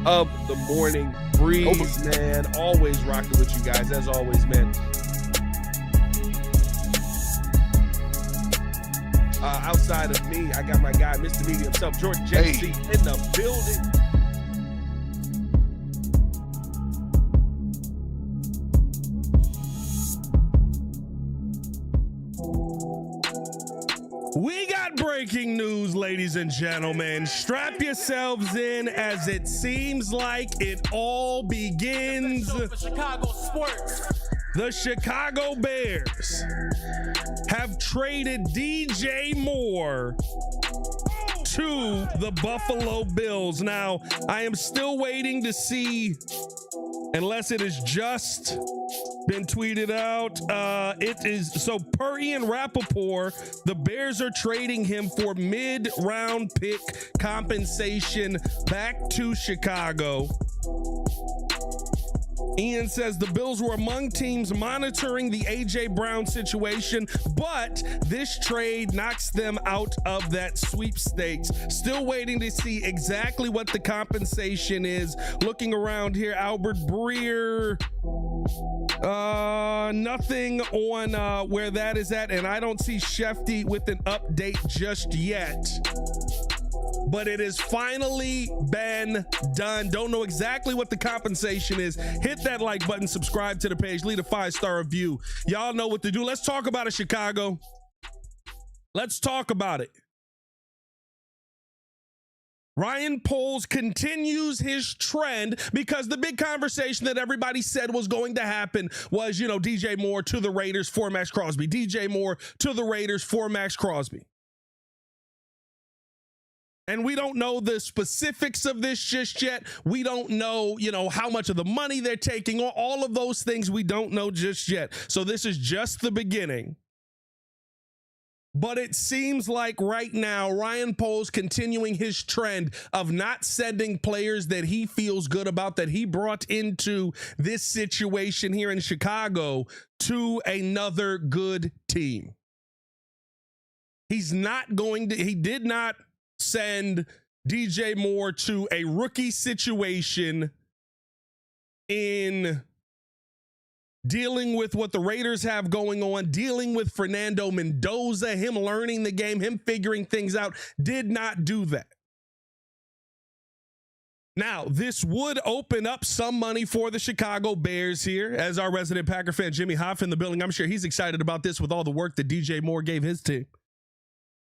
of the morning breeze, man. Always rocking with you guys, as always, man. Outside of me, I got my guy, Mr. Media himself, Jordan JC, in the building. We got breaking news, ladies and gentlemen. Strap yourselves in as it seems like it all begins. Chicago sports. The Chicago Bears have traded DJ Moore to the Buffalo Bills. Now, I am still waiting to see, unless it has just been tweeted out. It is so per Ian Rappaport, the Bears are trading him for mid-round pick compensation back to Chicago. Ian says the Bills were among teams monitoring the A.J. Brown situation, but this trade knocks them out of that sweepstakes. Still waiting to see exactly what the compensation is. Looking around here, Albert Breer, nothing on where that is at, and I don't see Shefty with an update just yet. But it has finally been done. Don't know exactly what the compensation is. Hit that like button, subscribe to the page, leave a 5-star review. Y'all know what to do. Let's talk about it, Chicago. Let's talk about it. Ryan Poles continues his trend because the big conversation that everybody said was going to happen was, DJ Moore to the Raiders for Maxx Crosby. DJ Moore to the Raiders for Maxx Crosby. And we don't know the specifics of this just yet. We don't know, how much of the money they're taking, or all of those things we don't know just yet. So this is just the beginning. But it seems like right now, Ryan Poles continuing his trend of not sending players that he feels good about, that he brought into this situation here in Chicago, to another good team. He did not send DJ Moore to a rookie situation in dealing with what the Raiders have going on, dealing with Fernando Mendoza, him learning the game, him figuring things out. Did not do that. Now, this would open up some money for the Chicago Bears here, as our resident Packer fan Jimmy Hoff in the building. I'm sure he's excited about this with all the work that DJ Moore gave his team.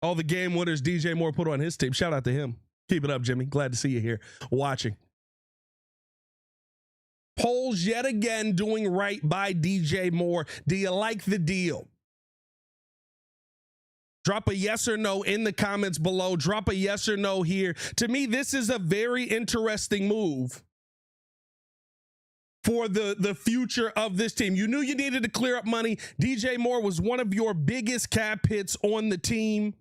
All the game winners DJ Moore put on his team. Shout out to him. Keep it up, Jimmy. Glad to see you here watching. Poles yet again doing right by DJ Moore. Do you like the deal? Drop a yes or no in the comments below. Drop a yes or no here. To me, this is a very interesting move for the future of this team. You knew you needed to clear up money. DJ Moore was one of your biggest cap hits on the team.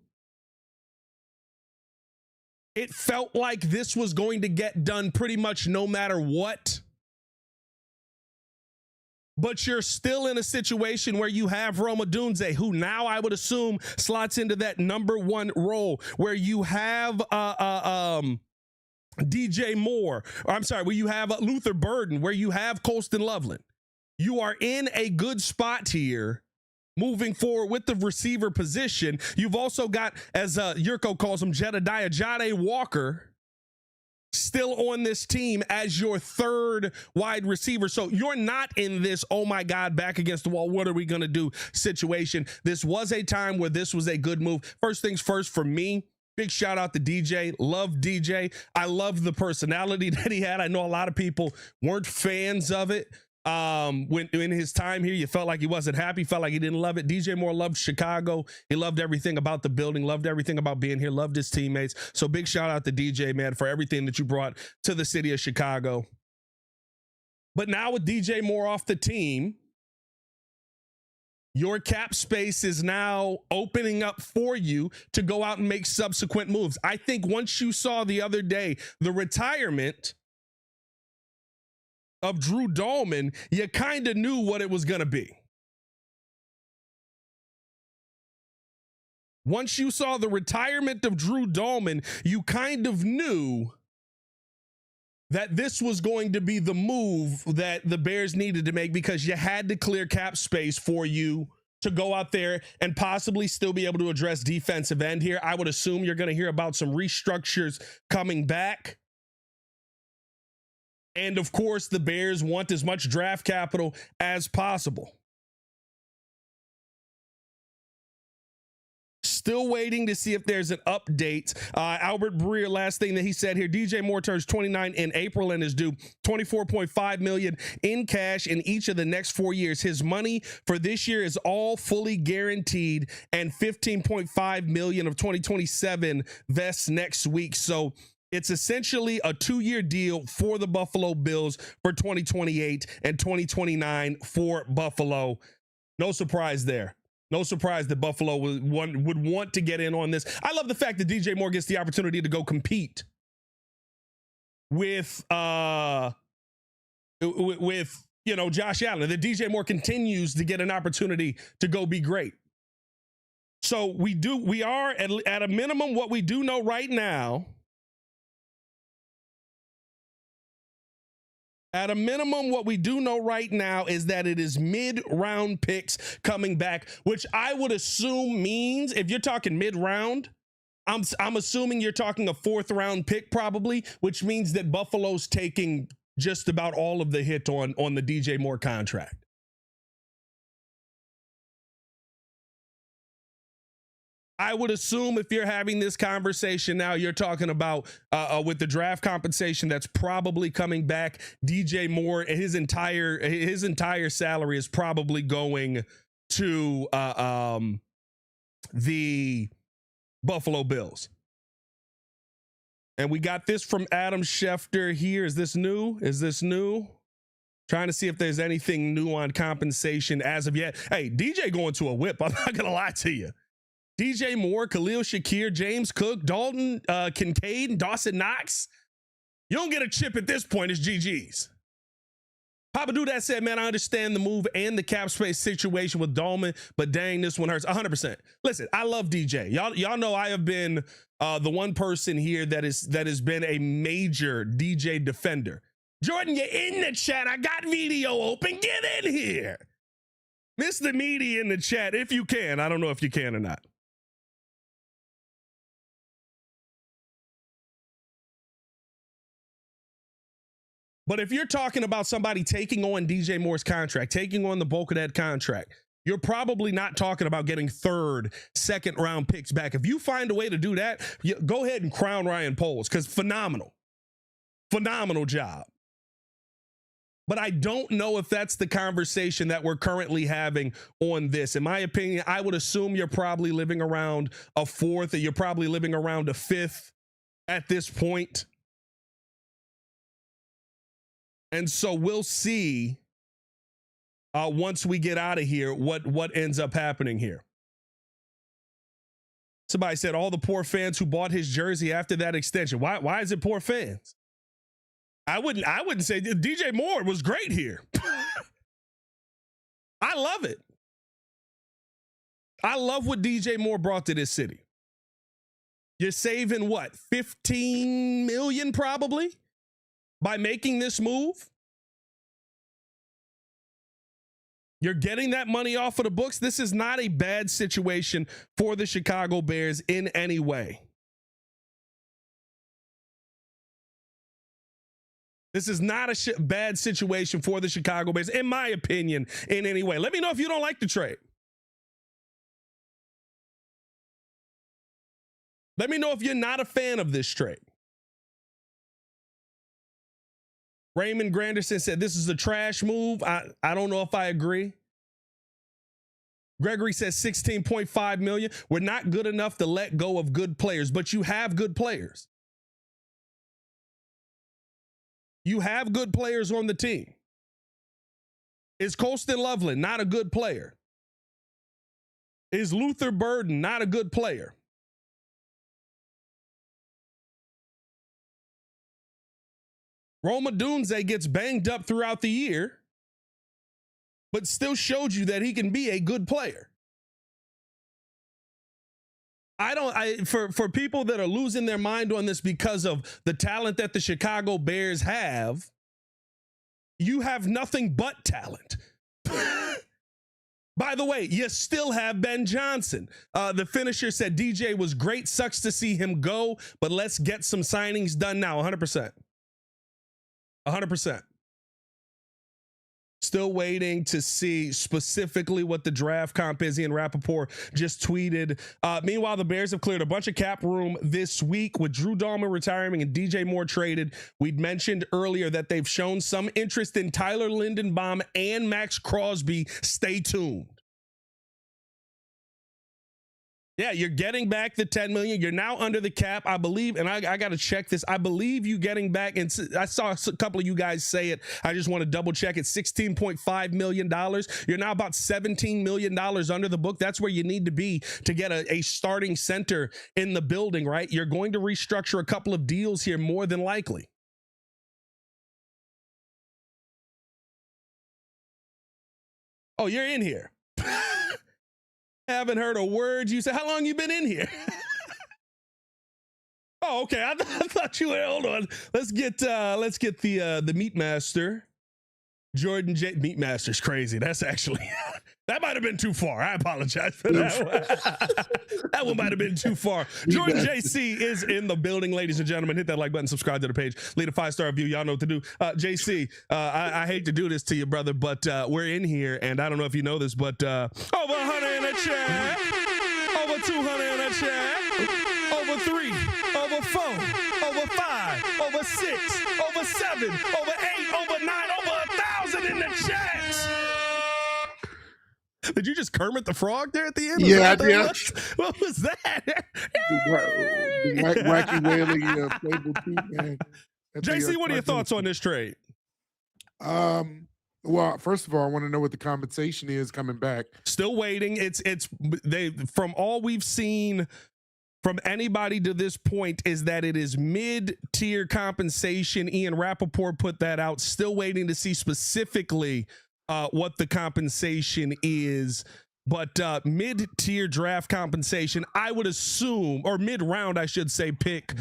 It felt like this was going to get done pretty much no matter what. But you're still in a situation where you have Rome Odunze, who now I would assume slots into that number one role, where you have DJ Moore, where you have Luther Burden, where you have Colston Loveland. You are in a good spot here moving forward with the receiver position. You've also got, as Yurko calls him, Jedediah Jade Walker, still on this team as your third wide receiver. So you're not in this, oh my God, back against the wall, what are we going to do situation. This was a time where this was a good move. First things first for me, big shout out to DJ. Love DJ. I love the personality that he had. I know a lot of people weren't fans of it. When in his time here, you felt like he wasn't happy, felt like he didn't love it. DJ Moore loved Chicago. He loved everything about the building, loved everything about being here, loved his teammates. So big shout out to DJ, man, for everything that you brought to the city of Chicago. But now with DJ Moore off the team, your cap space is now opening up for you to go out and make subsequent moves. I think once you saw the other day the retirement of Drew Dalman, you kind of knew what it was going to be. Once you saw the retirement of Drew Dalman, you kind of knew that this was going to be the move that the Bears needed to make because you had to clear cap space for you to go out there and possibly still be able to address defensive end here. I would assume you're going to hear about some restructures coming back. And of course, the Bears want as much draft capital as possible. Still waiting to see if there's an update. Albert Breer, last thing that he said here, DJ Moore turns 29 in April and is due $24.5 million in cash in each of the next 4 years. His money for this year is all fully guaranteed, and $15.5 million of 2027 vests next week. So it's essentially a 2-year deal for the Buffalo Bills for 2028 and 2029 for Buffalo. No surprise there. No surprise that Buffalo would want to get in on this. I love the fact that DJ Moore gets the opportunity to go compete with Josh Allen. That DJ Moore continues to get an opportunity to go be great. So we are at a minimum what we do know right now. At a minimum, what we do know right now is that it is mid-round picks coming back, which I would assume means if you're talking mid-round, I'm assuming you're talking a 4th-round pick probably, which means that Buffalo's taking just about all of the hit on the DJ Moore contract. I would assume if you're having this conversation now, you're talking about with the draft compensation that's probably coming back. DJ Moore, his entire salary is probably going to the Buffalo Bills. And we got this from Adam Schefter here. Is this new? Trying to see if there's anything new on compensation as of yet. Hey, DJ going to a whip. I'm not going to lie to you. DJ Moore, Khalil Shakir, James Cook, Dalton Kincaid, Dawson Knox. You don't get a chip at this point. It's GG's. Papa Do That said, man, I understand the move and the cap space situation with Dalman, but dang, this one hurts 100%. Listen, I love DJ. Y'all know I have been the one person here that has been a major DJ defender. Jordan, you're in the chat. I got video open. Get in here. Mr. Media in the chat, if you can. I don't know if you can or not. But if you're talking about somebody taking on DJ Moore's contract, taking on the bulk of that contract, you're probably not talking about getting 3rd, 2nd round picks back. If you find a way to do that, go ahead and crown Ryan Poles, because phenomenal job. But I don't know if that's the conversation that we're currently having on this. In my opinion, I would assume you're probably living around a 4th, or you're probably living around a 5th at this point. And so we'll see once we get out of here what ends up happening here. Somebody said all the poor fans who bought his jersey after that extension. Why is it poor fans? I wouldn't say DJ Moore was great here. I love it. I love what DJ Moore brought to this city. You're saving what, 15 million probably by making this move? You're getting that money off of the books. This is not a bad situation for the Chicago Bears in any way. This is not a bad situation for the Chicago Bears, in my opinion, in any way. Let me know if you don't like the trade. Let me know if you're not a fan of this trade. Raymond Granderson said this is a trash move. I don't know if I agree. Gregory says $16.5 million. We're not good enough to let go of good players, but you have good players. You have good players on the team. Is Colston Loveland not a good player? Is Luther Burden not a good player? Roma Dunze gets banged up throughout the year, but still showed you that he can be a good player. For people that are losing their mind on this because of the talent that the Chicago Bears have, you have nothing but talent. By the way, you still have Ben Johnson. The finisher said DJ was great. Sucks to see him go, but let's get some signings done now. 100%. 100%. Still waiting to see specifically what the draft comp is. Ian Rappaport just tweeted. Meanwhile, the Bears have cleared a bunch of cap room this week with Drew Dalman retiring and DJ Moore traded. We'd mentioned earlier that they've shown some interest in Tyler Lindenbaum and Maxx Crosby. Stay tuned. Yeah, you're getting back the $10 million. You're now under the cap, I believe, and I got to check this. I believe you getting back, and I saw a couple of you guys say it. I just want to double check it. $16.5 million. You're now about $17 million under the book. That's where you need to be to get a starting center in the building, right? You're going to restructure a couple of deals here, more than likely. Oh, you're in here. Haven't heard a word you said. How long you been in here? Oh, okay. I thought you were. Hold on. Let's get the Meat Master, Jordan J. Meat Master's crazy. That's actually that might have been too far. I apologize for that one. That one might have been too far. Jordan JC is in the building, ladies and gentlemen. Hit that like button, subscribe to the page, leave a 5-star review. Y'all know what to do. JC, I hate to do this to you, brother, but we're in here, and I don't know if you know this, but over 100 in the chat, over 200 in the chat, over 3, over 4, over 5, over 6, over 7, over 8, over 9, over 1,000 in the chat. Did you just Kermit the Frog there at the end? Yeah, I did. What was that? The wacky wailing playable too, man. JC, what are your thoughts on this trade? Well, first of all, I want to know what the compensation is coming back. Still waiting. They from all we've seen from anybody to this point is that it is mid-tier compensation. Ian Rappaport put that out. Still waiting to see specifically what the compensation is, but mid-tier draft compensation, I would assume, or mid-round, I should say, pick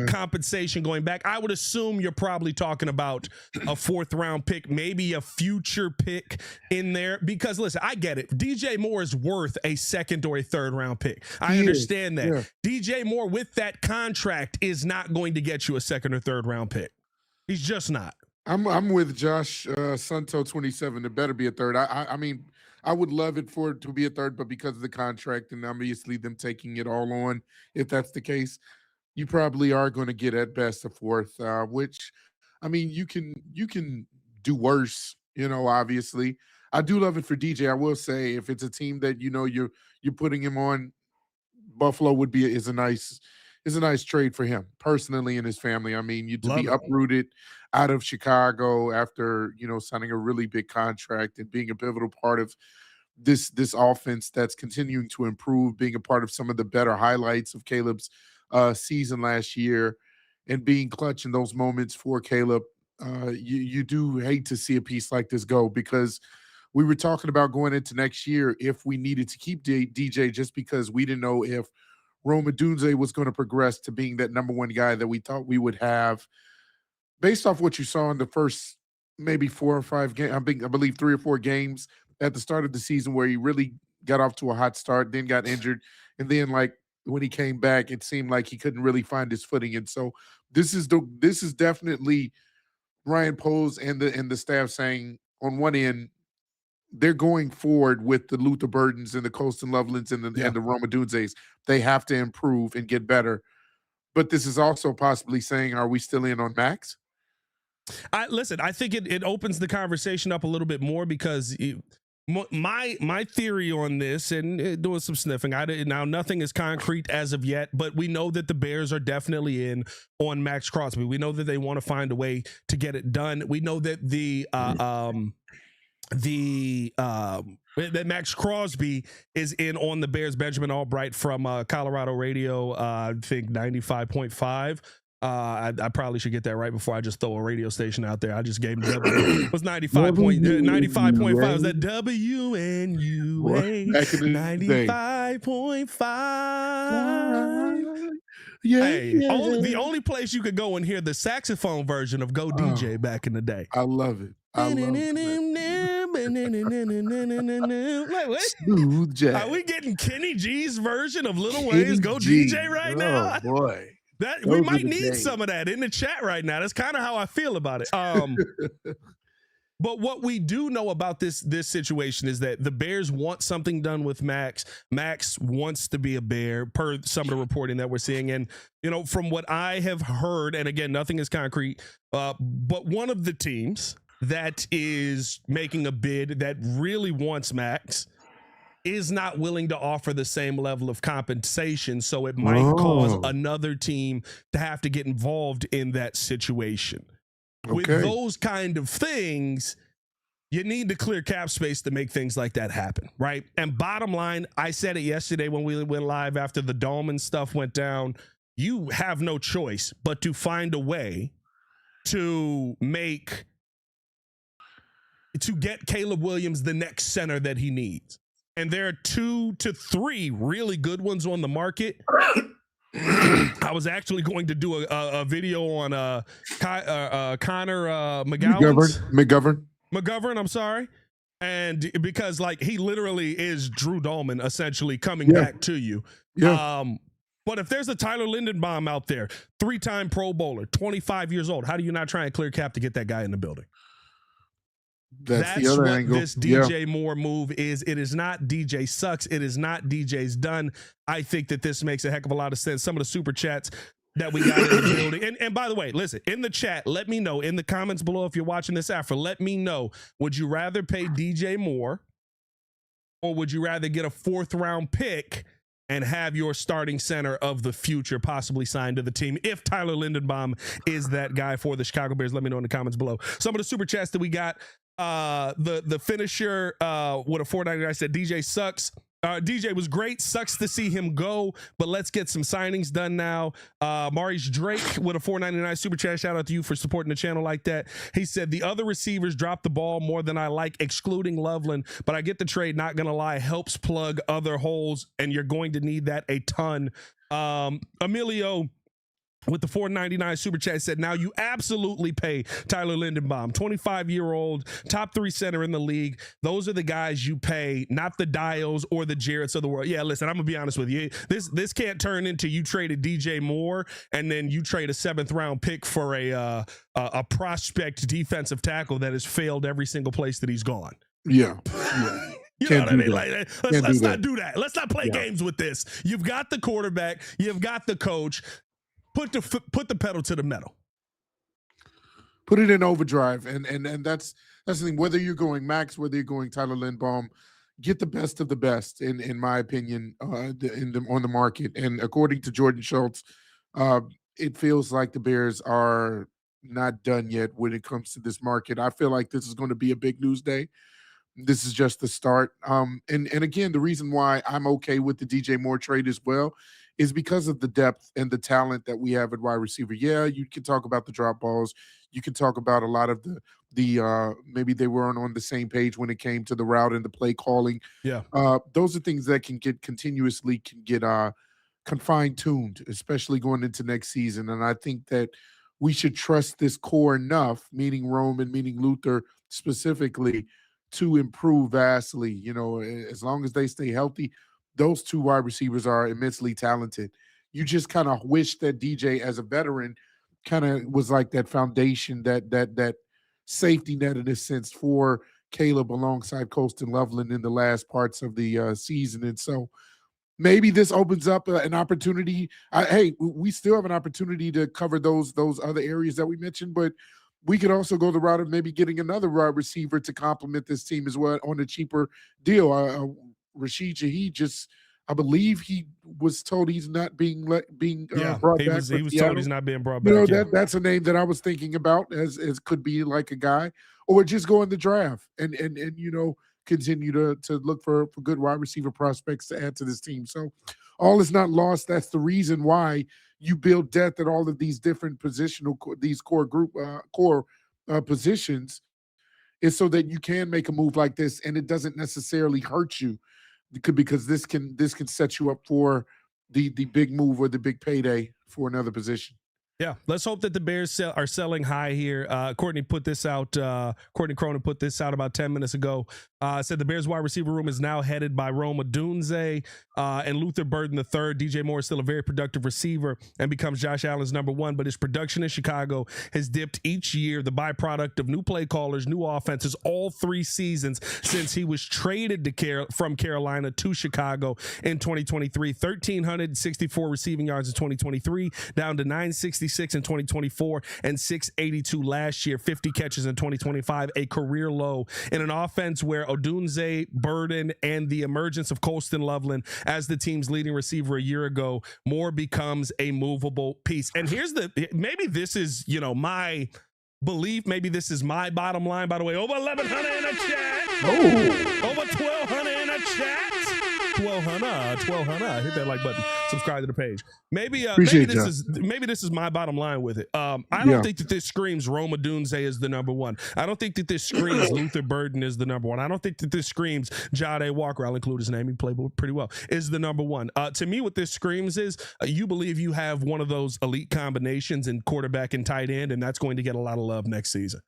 compensation going back. I would assume you're probably talking about a 4th-round pick, maybe a future pick in there, because listen, I get it. DJ Moore is worth a 2nd or a 3rd-round pick. I understand that. Yeah. DJ Moore with that contract is not going to get you a 2nd or 3rd-round pick. He's just not. I'm with Josh Sunto 27. It better be a 3rd. I mean, I would love it for it to be a 3rd, but because of the contract and obviously them taking it all on, if that's the case, you probably are going to get at best a 4th. Which, I mean, you can do worse. You know, obviously, I do love it for DJ. I will say, if it's a team that you're putting him on, Buffalo is a nice trade for him personally and his family. I mean, to be uprooted out of Chicago after, signing a really big contract and being a pivotal part of this offense that's continuing to improve, being a part of some of the better highlights of Caleb's season last year and being clutch in those moments for Caleb. You do hate to see a piece like this go, because we were talking about going into next year if we needed to keep DJ, just because we didn't know if Rome Odunze was going to progress to being that number 1 guy that we thought we would have. Based off what you saw in the first maybe 4 or 5 games, I believe 3 or 4 games at the start of the season, where he really got off to a hot start, then got injured, and then when he came back, it seemed like he couldn't really find his footing. And so this is definitely Ryan Poles and the staff saying, on one end, they're going forward with the Luther Burdens and the Colston Lovelands and the Rome Odunzes. They have to improve and get better. But this is also possibly saying, are we still in on Maxx? Listen, I think it opens the conversation up a little bit more, because my theory on this, and doing some sniffing, now nothing is concrete as of yet, but we know that the Bears are definitely in on Maxx Crosby. We know that they want to find a way to get it done. We know that that Maxx Crosby is in on the Bears. Benjamin Albright from Colorado radio, I think 95.5. I probably should get that right before I just throw a radio station out there. I just gave him W. It was 95.5. Was that WNUA? 95.5. Yeah, Hey, the only place you could go and hear the saxophone version of Go DJ back in the day. I love it. I love it. Like, what? Smooth jazz. Are we getting Kenny G's version of Lil Wayne's Go DJ right now? Oh boy. That we might need some of that in the chat right now. That's kind of how I feel about it. But what we do know about this situation is that the Bears want something done with Maxx. Maxx wants to be a Bear, per some of the reporting that we're seeing. And, you know, from what I have heard, and again, nothing is concrete, but one of the teams that is making a bid that really wants Maxx is not willing to offer the same level of compensation. So it might cause another team to have to get involved in that situation. Okay. With those kind of things, you need to clear cap space to make things like that happen, right? And bottom line, I said it yesterday when we went live after the Dalman stuff went down, you have no choice but to find a way to get Caleb Williams the next center that he needs. And there are 2 to 3 really good ones on the market. I was actually going to do a video on Connor McGovern, I'm sorry. And because like he literally is Drew Dalman essentially coming back to you. Yeah. But if there's a Tyler Lindenbaum out there, 3-time Pro Bowler, 25 years old, how do you not try and clear cap to get that guy in the building? That's the other angle. This DJ Moore move is. It is not DJ sucks. It is not DJ's done. I think that this makes a heck of a lot of sense. Some of the super chats that we got in the building. And by the way, listen, in the chat, let me know in the comments below if you're watching this after. Let me know, would you rather pay DJ Moore or would you rather get a 4th-round pick and have your starting center of the future possibly signed to the team if Tyler Lindenbaum is that guy for the Chicago Bears? Let me know in the comments below. Some of the super chats that we got. The finisher with a $4.99 said DJ sucks. DJ was great. Sucks to see him go, but let's get some signings done now. Maurice Drake with a $4.99 super chat. Shout out to you for supporting the channel like that. He said the other receivers dropped the ball more than I like, excluding Loveland, but I get the trade. Not gonna lie, helps plug other holes, and you're going to need that a ton. Emilio with the $4.99 super chat said, now you absolutely pay Tyler Lindenbaum, 25-year-old, top 3 center in the league. Those are the guys you pay, not the Dials or the Jarretts of the world. Yeah, listen, I'm going to be honest with you. This can't turn into you traded DJ Moore and then you trade a 7th-round pick for a prospect defensive tackle that has failed every single place that he's gone. Yeah. You know what I mean? Like, let's not do that. Let's not play games with this. You've got the quarterback. You've got the coach. Put the pedal to the metal. Put it in overdrive, and that's the thing. Whether you're going Maxx, whether you're going Tyler Lindenbaum, get the best of the best, in my opinion, on the market. And according to Jordan Schultz, it feels like the Bears are not done yet when it comes to this market. I feel like this is going to be a big news day. This is just the start. And again, the reason why I'm okay with the DJ Moore trade as well is because of the depth and the talent that we have at wide receiver. Yeah, you can talk about the drop balls. You can talk about a lot of the maybe they weren't on the same page when it came to the route and the play calling. Yeah. Those are things that can get fine-tuned, especially going into next season. And I think that we should trust this core enough, meaning Rome and meaning Luther specifically, to improve vastly. You know, as long as they stay healthy, those 2 wide receivers are immensely talented. You just kind of wish that DJ, as a veteran, kind of was like that foundation, that safety net in a sense for Caleb alongside Colston Loveland in the last parts of the season. And so maybe this opens up an opportunity. Hey, we still have an opportunity to cover those other areas that we mentioned, but we could also go the route of maybe getting another wide receiver to complement this team as well on a cheaper deal. Rashid Shaheed I believe he was told he's not being brought back. He was told he's not being brought back. You know, that's a name that I was thinking about as could be like a guy, or just go in the draft and you know, continue to look for good wide receiver prospects to add to this team. So all is not lost. That's the reason why you build depth at all of these different these core positions, is so that you can make a move like this and it doesn't necessarily hurt you, because this can set you up for the big move or the big payday for another position. Yeah, let's hope that the Bears are selling high here. Courtney put this out. Courtney Cronin put this out about 10 minutes ago. Said the Bears wide receiver room is now headed by Rome Odunze and Luther Burden III. DJ Moore is still a very productive receiver and becomes Josh Allen's number one, but his production in Chicago has dipped each year, the byproduct of new play callers, new offenses, all 3 seasons since he was traded from Carolina to Chicago in 2023. 1,364 receiving yards in 2023, down to 966 in 2024 and 682 last year, 50 catches in 2025, a career low in an offense where Odunze, Burden, and the emergence of Colston Loveland as the team's leading receiver a year ago, Moore becomes a movable piece. And maybe this is, my belief, maybe this is my bottom line, by the way. Over 1,100 in a chat. Oh. Over 1,200 in a chat. 1,200. Hit that like button. Subscribe to the page. Maybe this is my bottom line with it. I don't think that this screams Rome Odunze is the number one. I don't think that this screams Luther Burden is the number one. I don't think that this screams Jade Walker, I'll include his name, he played pretty well, is the number one. To me, what this screams is you believe you have one of those elite combinations in quarterback and tight end, and that's going to get a lot of love next season.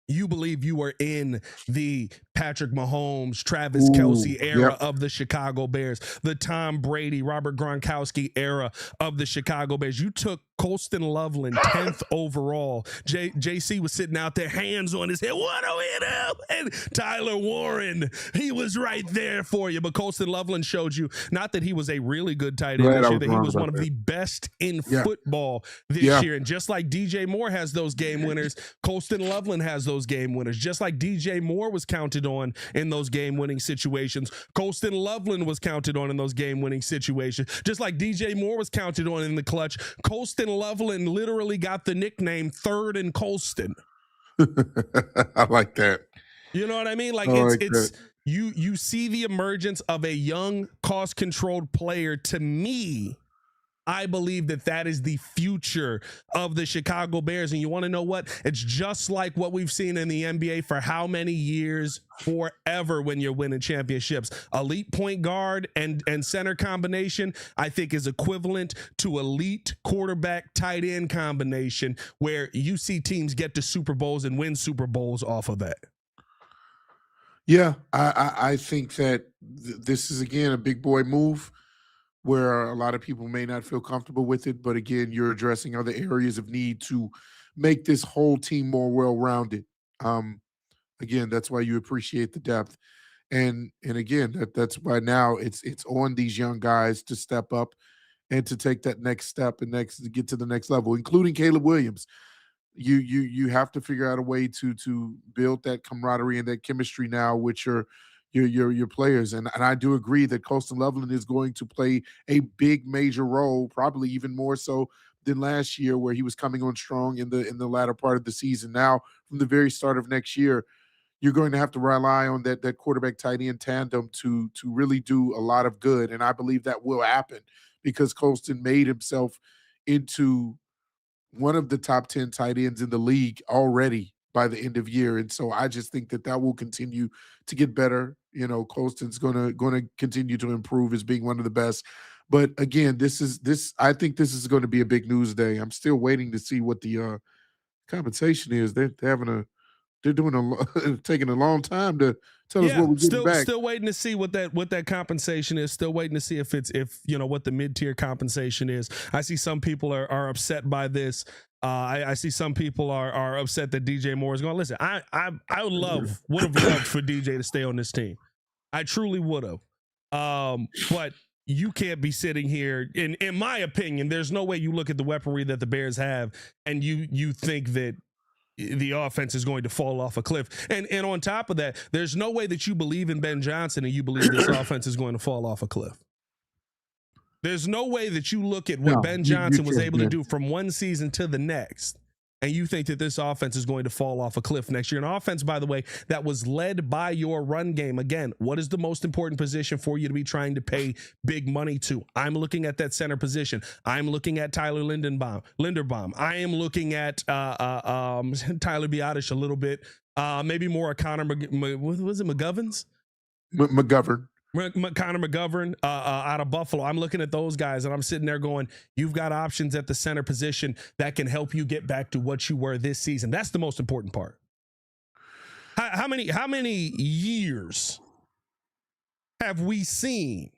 You believe you are in the Patrick Mahomes, Travis Kelce era of the Chicago Bears, the Tom Brady, Robert Gronkowski era of the Chicago Bears. You took Colston Loveland 10th overall. JC was sitting out there, hands on his head. What do we do? And Tyler Warren, he was right there for you. But Colston Loveland showed you, not that he was a really good tight end this year, that he was one of the best in football this year. And just like DJ Moore has those game winners, Colston Loveland has those game winners. Just like DJ Moore was counted on in those game-winning situations, Colston Loveland was counted on in those game-winning situations. Just like DJ Moore was counted on in the clutch, Colston Loveland literally got the nickname Third and Colston. I like that. You know what I mean? You see the emergence of a young, cost-controlled player. To me, I believe that is the future of the Chicago Bears. And you want to know what? It's just like what we've seen in the NBA for how many years? Forever when you're winning championships. Elite point guard and center combination, I think, is equivalent to elite quarterback tight end combination, where you see teams get to Super Bowls and win Super Bowls off of that. Yeah, I think that this is, again, a big boy move, where a lot of people may not feel comfortable with it. But again, you're addressing other areas of need to make this whole team more well-rounded. Again, that's why you appreciate the depth. And again, that's why now it's on these young guys to step up and to take that next step and to get to the next level, including Caleb Williams. You have to figure out a way to build that camaraderie and that chemistry now with your players. And I do agree that Colston Loveland is going to play a big major role, probably even more so than last year, where he was coming on strong in the latter part of the season. Now, from the very start of next year, you're going to have to rely on that quarterback tight end tandem to really do a lot of good. And I believe that will happen, because Colston made himself into one of the top 10 tight ends in the league already by the end of year. And so I just think that will continue to get better. Colston's going to continue to improve as being one of the best. But again, I think this is going to be a big news day. I'm still waiting to see what the compensation is. They're taking a long time to tell us what we're getting back. Still waiting to see what that compensation is. Still waiting to see if what the mid-tier compensation is. I see some people are upset by this. I see some people are upset that DJ Moore is going. Listen, I would have loved for DJ to stay on this team. I truly would have. But you can't be sitting here, in my opinion, there's no way you look at the weaponry that the Bears have and you think that the offense is going to fall off a cliff. And on top of that, there's no way that you believe in Ben Johnson and you believe this offense is going to fall off a cliff. There's no way that you look at what Ben Johnson was able to do from one season to the next and you think that this offense is going to fall off a cliff next year. An offense, by the way, that was led by your run game. Again, what is the most important position for you to be trying to pay big money to? I'm looking at that center position. I'm looking at Tyler Linderbaum. I am looking at Tyler Biadasz a little bit. Maybe more Connor McGovern? Connor McGovern out of Buffalo. I'm looking at those guys and I'm sitting there going, you've got options at the center position that can help you get back to what you were this season. That's the most important part. How many years have we seen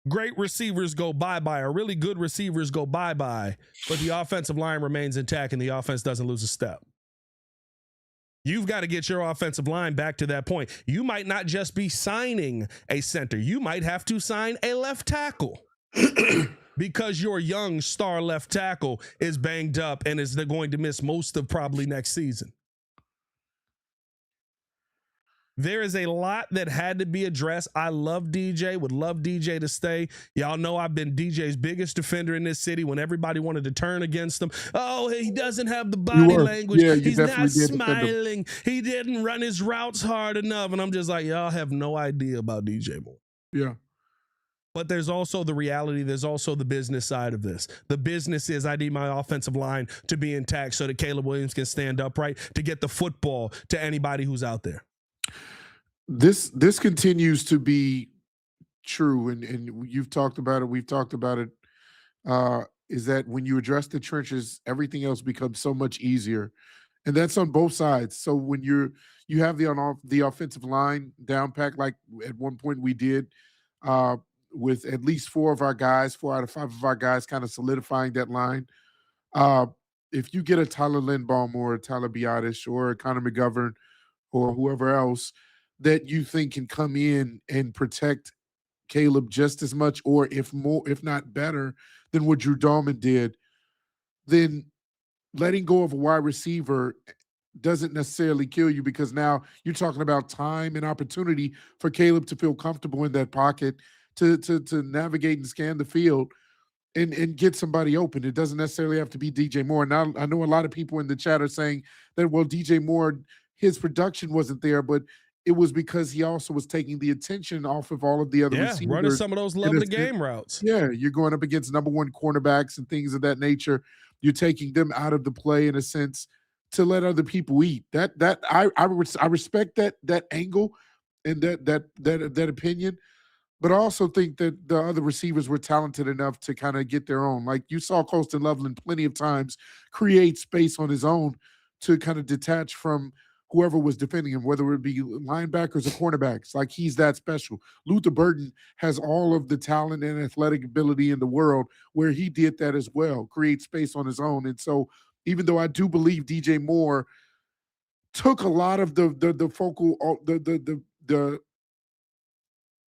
great receivers go bye-bye or really good receivers go bye-bye, but the offensive line remains intact and the offense doesn't lose a step? You've got to get your offensive line back to that point. You might not just be signing a center. You might have to sign a left tackle because your young star left tackle is banged up and is going to miss most of probably next season. There is a lot that had to be addressed. I love DJ, would love DJ to stay. Y'all know I've been DJ's biggest defender in this city when everybody wanted to turn against him. Oh, he doesn't have the body language. Yeah, he's not smiling. He didn't run his routes hard enough. And I'm just like, y'all have no idea about DJ Moore. Yeah. But there's also the reality. There's also the business side of this. The business is I need my offensive line to be intact so that Caleb Williams can stand upright to get the football to anybody who's out there. This continues to be true, and you've talked about it. We've talked about it. Is that when you address the trenches, everything else becomes so much easier, and that's on both sides. So when you have the offensive line down packed, like at one point we did, with at least 4 out of 5 of our guys, kind of solidifying that line. If you get a Tyler Linderbaum or a Tyler Biadasz or a Connor McGovern or whoever else that you think can come in and protect Caleb just as much, or if not better than what Drew Dalman did, then letting go of a wide receiver doesn't necessarily kill you, because now you're talking about time and opportunity for Caleb to feel comfortable in that pocket to navigate and scan the field and get somebody open. It doesn't necessarily have to be DJ Moore. Now, I know a lot of people in the chat are saying that, well, DJ Moore, his production wasn't there, but it was because he also was taking the attention off of all of the other receivers. Running some of those love the game routes. Yeah, you're going up against number 1 cornerbacks and things of that nature. You're taking them out of the play in a sense to let other people eat. I respect that angle and that opinion, but I also think that the other receivers were talented enough to kind of get their own. Like you saw Colston Loveland plenty of times create space on his own to kind of detach from whoever was defending him, whether it be linebackers or cornerbacks. Like, he's that special. Luther Burden has all of the talent and athletic ability in the world where he did that as well, create space on his own. And so even though I do believe DJ Moore took a lot of the focal, the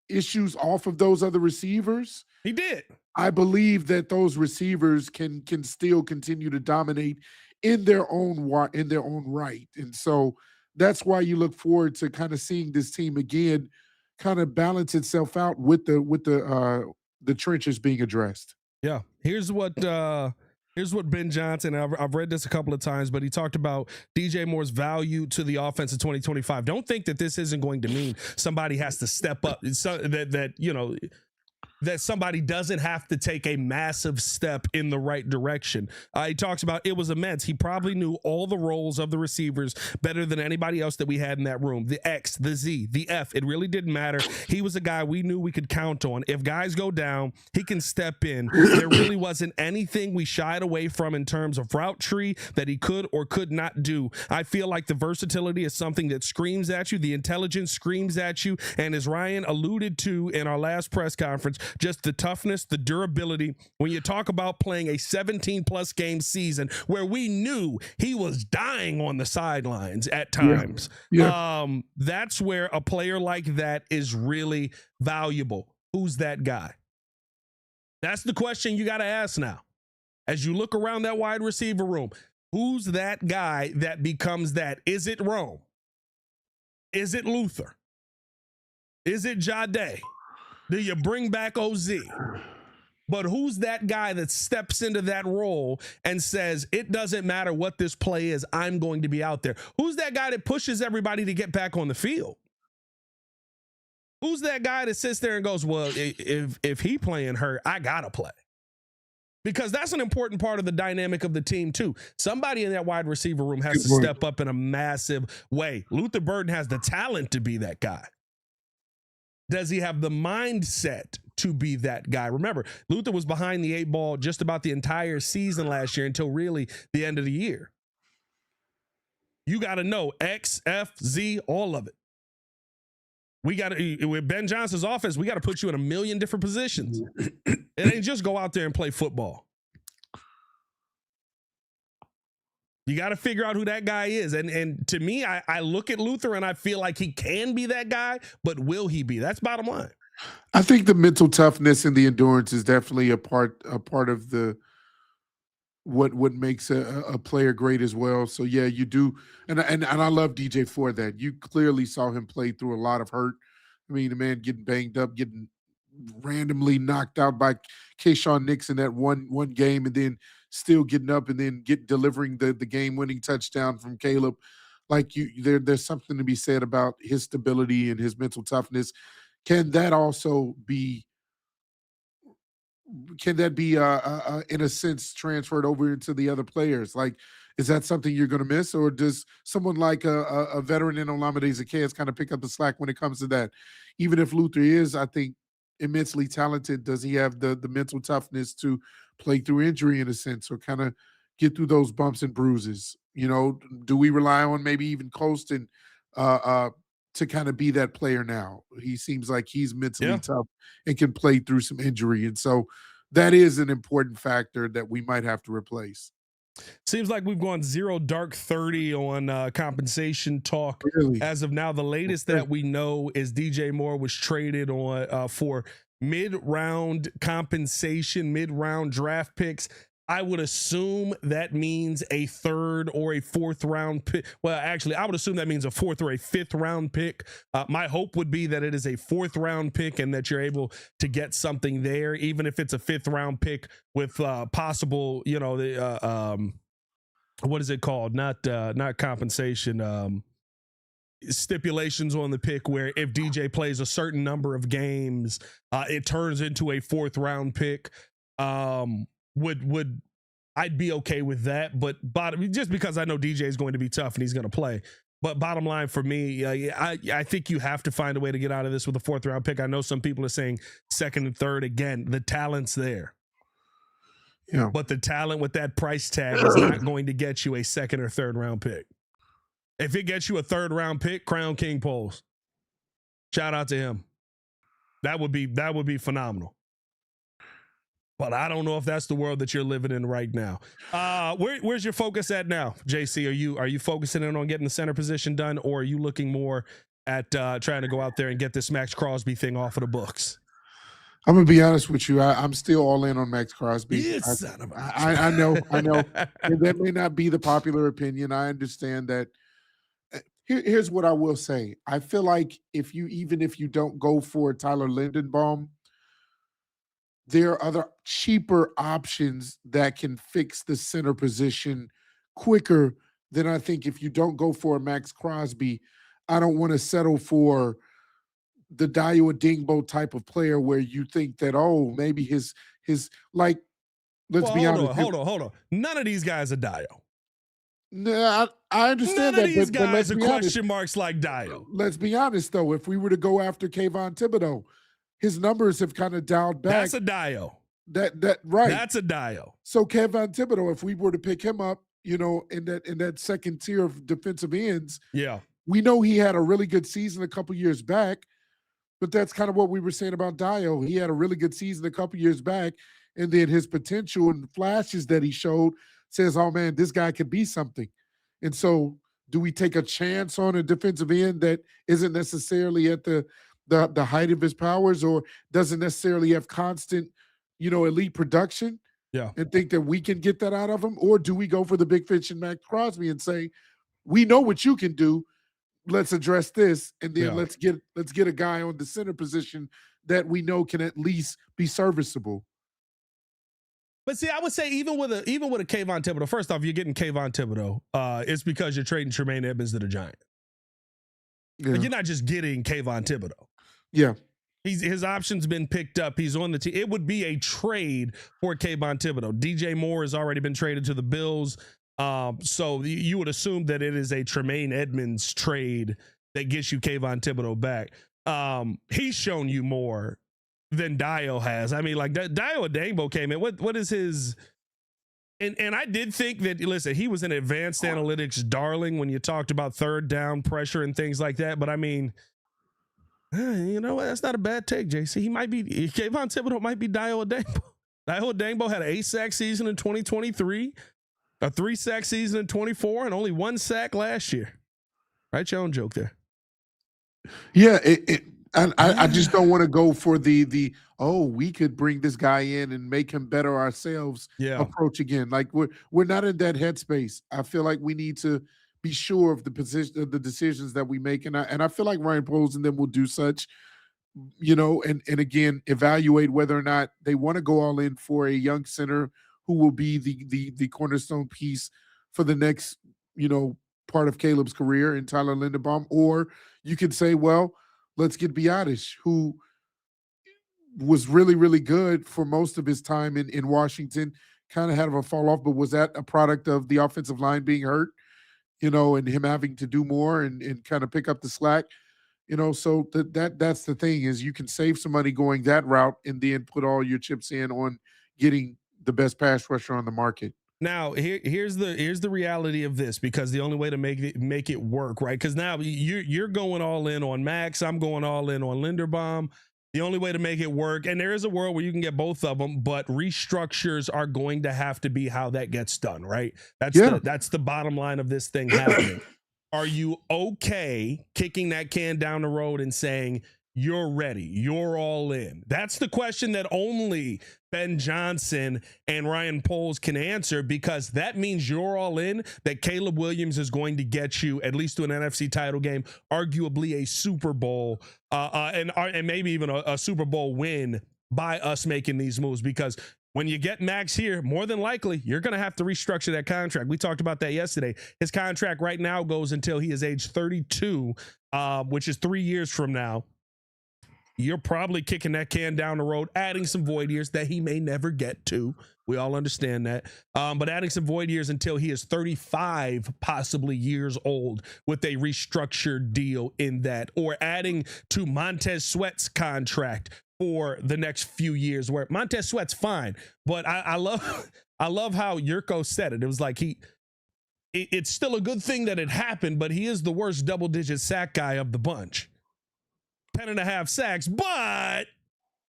issues off of those other receivers, he did. I believe that those receivers can still continue to dominate in their own right. And so that's why you look forward to kind of seeing this team again kind of balance itself out with the trenches being addressed. Yeah. Here's what Ben Johnson, I've read this a couple of times, but he talked about DJ Moore's value to the offense in 2025. Don't think that this isn't going to mean somebody has to step up, that somebody doesn't have to take a massive step in the right direction. He talks about it was immense. He probably knew all the roles of the receivers better than anybody else that we had in that room. The X, the Z, the F, it really didn't matter. He was a guy we knew we could count on. If guys go down, he can step in. There really wasn't anything we shied away from in terms of route tree that he could or could not do. I feel like the versatility is something that screams at you. The intelligence screams at you. And as Ryan alluded to in our last press conference, just the toughness, the durability. When you talk about playing a 17-plus game season where we knew he was dying on the sidelines at times, that's where a player like that is really valuable. Who's that guy? That's the question you got to ask now. As you look around that wide receiver room, who's that guy that becomes that? Is it Rome? Is it Luther? Is it Jade? Do you bring back OZ? But who's that guy that steps into that role and says, it doesn't matter what this play is, I'm going to be out there? Who's that guy that pushes everybody to get back on the field? Who's that guy that sits there and goes, well, if he playing hurt, I got to play? Because that's an important part of the dynamic of the team, too. Somebody in that wide receiver room has to step up in a massive way. Luther Burden has the talent to be that guy. Does he have the mindset to be that guy? Remember, Luther was behind the 8 ball just about the entire season last year until really the end of the year. You got to know X, F, Z, all of it. We got to, with Ben Johnson's offense, we got to put you in a million different positions. It ain't just go out there and play football. You got to figure out who that guy is. And to me, I look at Luther and I feel like he can be that guy, but will he be? That's bottom line. I think the mental toughness and the endurance is definitely a part of the what makes a player great as well. So yeah, you do, and I love DJ for that. You clearly saw him play through a lot of hurt. I mean, the man getting banged up, getting randomly knocked out by Kayshawn Nixon that one game, and then still getting up and then delivering the game-winning touchdown from Caleb. Like there's something to be said about his stability and his mental toughness. Can that be in a sense transferred over into the other players? Like, is that something you're going to miss, or does someone like a veteran in Olamide Zaccheaus kind of pick up the slack when it comes to that? Even if Luther is, I think, immensely talented, does he have the mental toughness to play through injury in a sense, or kind of get through those bumps and bruises? You know, do we rely on maybe even Colston to kind of be that player now? He seems like he's mentally tough and can play through some injury. And so that is an important factor that we might have to replace. Seems like we've gone 0 dark 30 on compensation talk. Really? As of now, the latest that we know is DJ Moore was traded on for mid-round compensation, mid-round draft picks. I would assume that means a 3rd or a 4th round pick. Well, actually, I would assume that means a 4th or a 5th round pick. My hope would be that it is a 4th round pick and that you're able to get something there, even if it's a 5th round pick with possible, you know, the what is it called? Not compensation. Stipulations on the pick where if DJ plays a certain number of games, it turns into a 4th round pick. Would I'd be okay with that, but just because I know DJ is going to be tough and he's going to play. But bottom line for me, I think you have to find a way to get out of this with a 4th round pick. I know some people are saying 2nd and 3rd. Again, the talent's there. Yeah. But the talent with that price tag is not going to get you a 2nd or 3rd round pick. If it gets you a 3rd round pick, Crown King Poles. Shout out to him. That would be phenomenal. But I don't know if that's the world that you're living in right now. Where's your focus at now, JC? Are you focusing in on getting the center position done, or are you looking more at trying to go out there and get this Maxx Crosby thing off of the books? I'm gonna be honest with you. I'm still all in on Maxx Crosby. I know. And that may not be the popular opinion. I understand that. Here's what I will say. I feel like even if you don't go for Tyler Lindenbaum, there are other cheaper options that can fix the center position quicker than I think if you don't go for a Maxx Crosby. I don't want to settle for the Dayo Adingbo type of player where you think that, oh, maybe his like, let's be honest. Hold on. None of these guys are Dayo. No, I understand None that. Of these but guys let's are be question honest. marks like Dayo. Let's be honest, though. If we were to go after Kayvon Thibodeau, his numbers have kind of dialed back. That's a Dayo. That right. That's a Dayo. So Kayvon Thibodeau, if we were to pick him up, you know, in that second tier of defensive ends, yeah, we know he had a really good season a couple years back, but that's kind of what we were saying about Dayo. He had a really good season a couple years back, and then his potential and flashes that he showed says, oh man, this guy could be something. And so do we take a chance on a defensive end that isn't necessarily at the height of his powers, or doesn't necessarily have constant, you know, elite production? Yeah. And think that we can get that out of him? Or do we go for the big fish in Maxx Crosby and say, we know what you can do, let's address this, and then let's get a guy on the center position that we know can at least be serviceable? But see, I would say even with a Kayvon Thibodeau, first off, you're getting Kayvon Thibodeau. It's because you're trading Tremaine Edmonds to the Giants. Yeah. But you're not just getting Kayvon Thibodeau. Yeah. His option's been picked up. He's on the team. It would be a trade for Kayvon Thibodeau. DJ Moore has already been traded to the Bills. So you would assume that it is a Tremaine Edmonds trade that gets you Kayvon Thibodeau back. He's shown you more than Dio has. I mean, like Dio Adangbo came in. What is his? And I did think that, listen, he was an advanced analytics darling when you talked about third down pressure and things like that. But I mean, you know what? That's not a bad take, JC. He might be, Kayvon Thibodeau might be Dio Adangbo. Dio Adangbo had an 8-sack season in 2023, a 3-sack season in 24, and only 1 sack last year. Write your own joke there. Yeah, I just don't want to go for the we could bring this guy in and make him better ourselves approach again. Like we're not in that headspace. I feel like we need to be sure of the position of the decisions that we make, and I feel like Ryan Poles and them will do such, and again evaluate whether or not they want to go all in for a young center who will be the cornerstone piece for the next part of Caleb's career in Tyler Linderbaum, or you could say, well, let's get Biotish, who was really, really good for most of his time in Washington, kind of had a fall off, but was that a product of the offensive line being hurt, and him having to do more and kind of pick up the slack, so that's the thing is you can save some money going that route and then put all your chips in on getting the best pass rusher on the market. Now, here's the reality of this, because the only way to make it work, right? Because now you're going all in on Max, I'm going all in on Linderbaum. The only way to make it work, and there is a world where you can get both of them, but restructures are going to have to be how that gets done, right? That's the bottom line of this thing happening. Are you okay kicking that can down the road and saying, you're ready, you're all in? That's the question that only Ben Johnson and Ryan Poles can answer, because that means you're all in, that Caleb Williams is going to get you at least to an NFC title game, arguably a Super Bowl, and maybe even a Super Bowl win by us making these moves. Because when you get Max here, more than likely, you're going to have to restructure that contract. We talked about that yesterday. His contract right now goes until he is age 32, which is 3 years from now. You're probably kicking that can down the road, adding some void years that he may never get to. We all understand that. But adding some void years until he is 35, possibly years old, with a restructured deal in that. Or adding to Montez Sweat's contract for the next few years, where Montez Sweat's fine. But I love how Yurko said it. It was like it's still a good thing that it happened, but he is the worst double-digit sack guy of the bunch. 10.5 sacks, but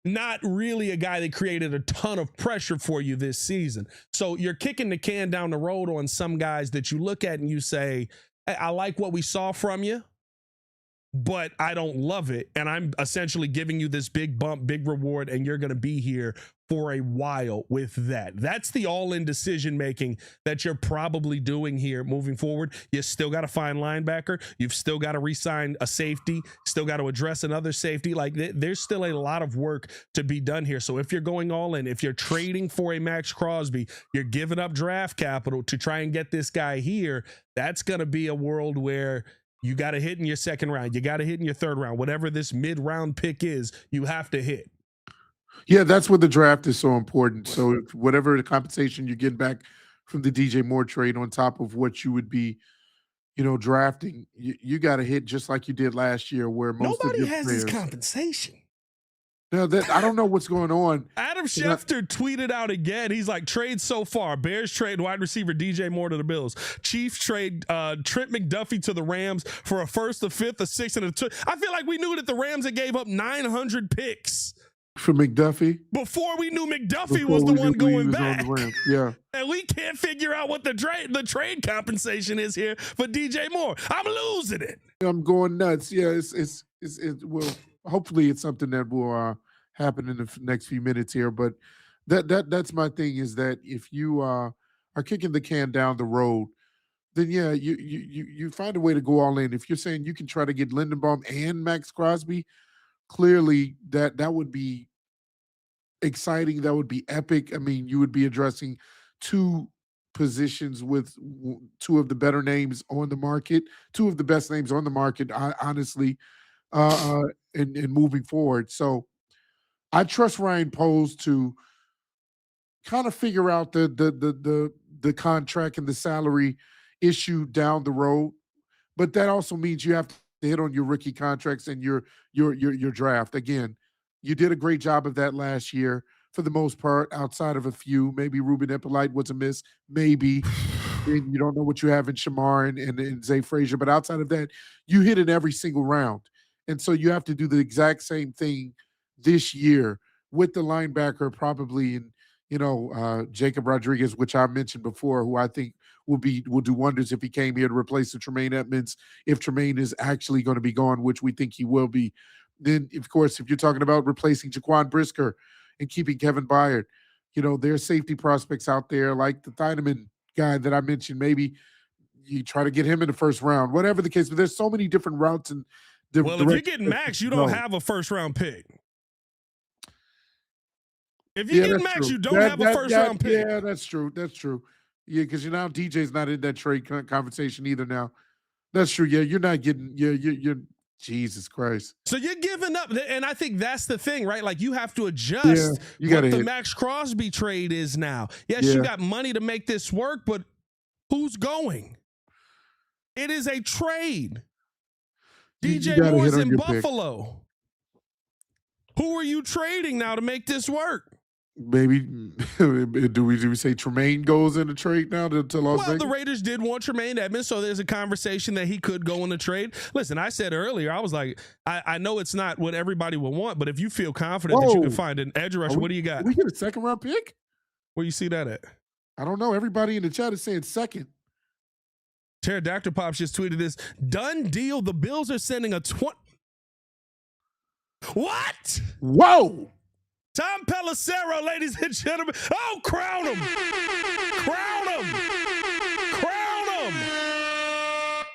not really a guy that created a ton of pressure for you this season. So you're kicking the can down the road on some guys that you look at and you say, I like what we saw from you, but I don't love it. And I'm essentially giving you this big bump, big reward, and you're going to be here for a while with that. That's the all-in decision-making that you're probably doing here moving forward. You still got to find linebacker. You've still got to re-sign a safety, still got to address another safety. Like, there's still a lot of work to be done here. So if you're going all in, if you're trading for a Maxx Crosby, you're giving up draft capital to try and get this guy here, that's going to be a world where you got to hit in your second round. You got to hit in your third round. Whatever this mid-round pick is, you have to hit. Yeah, that's what the draft is so important. So whatever the compensation you're getting back from the DJ Moore trade on top of what you would be, drafting, you got to hit just like you did last year, where most nobody of your has players, this compensation. No, I don't know what's going on. Adam Schefter tweeted out again. He's like, trade so far. Bears trade wide receiver DJ Moore to the Bills. Chiefs trade Trent McDuffie to the Rams for a first, a fifth, a sixth, and a two. I feel like we knew that the Rams had gave up 900 picks for McDuffie before we knew McDuffie was the one going back. Yeah, and we can't figure out what the trade compensation is here for DJ Moore. I'm losing it. I'm going nuts. Yeah, it's well, hopefully it's something that will happen in the next few minutes here. But that's my thing, is that if you are kicking the can down the road, then yeah, you find a way to go all in. If you're saying you can try to get Linderbaum and Maxx Crosby, clearly that would be exciting. That would be epic. I mean, you would be addressing two positions with two of the better names on the market, two of the best names on the market, honestly, uh, uh, and moving forward. So I trust Ryan Poles to kind of figure out the contract and the salary issue down the road. But that also means you have to hit on your rookie contracts and your draft. Again, you did a great job of that last year for the most part, outside of a few. Maybe Ruben Ippolite was a miss, maybe. And you don't know what you have in Shamar and Zay Frazier, but outside of that, you hit in every single round. And so you have to do the exact same thing this year with the linebacker, probably in Jacob Rodriguez, which I mentioned before, who I think will do wonders if he came here to replace the Tremaine Edmonds, if Tremaine is actually going to be gone, which we think he will be. Then, of course, if you're talking about replacing Jaquan Brisker and keeping Kevin Byard, there's safety prospects out there like the Thieneman guy that I mentioned. Maybe you try to get him in the first round, whatever the case. But there's so many different routes and well, if you're getting Maxx, you don't have a first round pick. If you get Maxx, you don't have a first round pick. Yeah, that's true. That's true. Yeah, because now DJ's not in that trade conversation either. Now, that's true. Yeah, you're not getting. Yeah, you're. Jesus Christ. So you're giving up, and I think that's the thing, right? Like you have to adjust what the Maxx Crosby trade is now. Yes, you got money to make this work, but who's going? It is a trade. DJ Moore's in Buffalo. Who are you trading now to make this work? Maybe do we say Tremaine goes in the trade now to Las Vegas? Well, the Raiders did want Tremaine Edmonds, so there's a conversation that he could go in the trade. Listen, I said earlier, I was like, I know it's not what everybody will want, but if you feel confident that you can find an edge rusher, what do you got? Did we get a second round pick? Where you see that at? I don't know. Everybody in the chat is saying second. Pterodactyl Pops just tweeted this. Done deal. The Bills are sending a 20. What? Whoa. Tom Pelissero, ladies and gentlemen. Oh, crown him. Crown him. Crown him.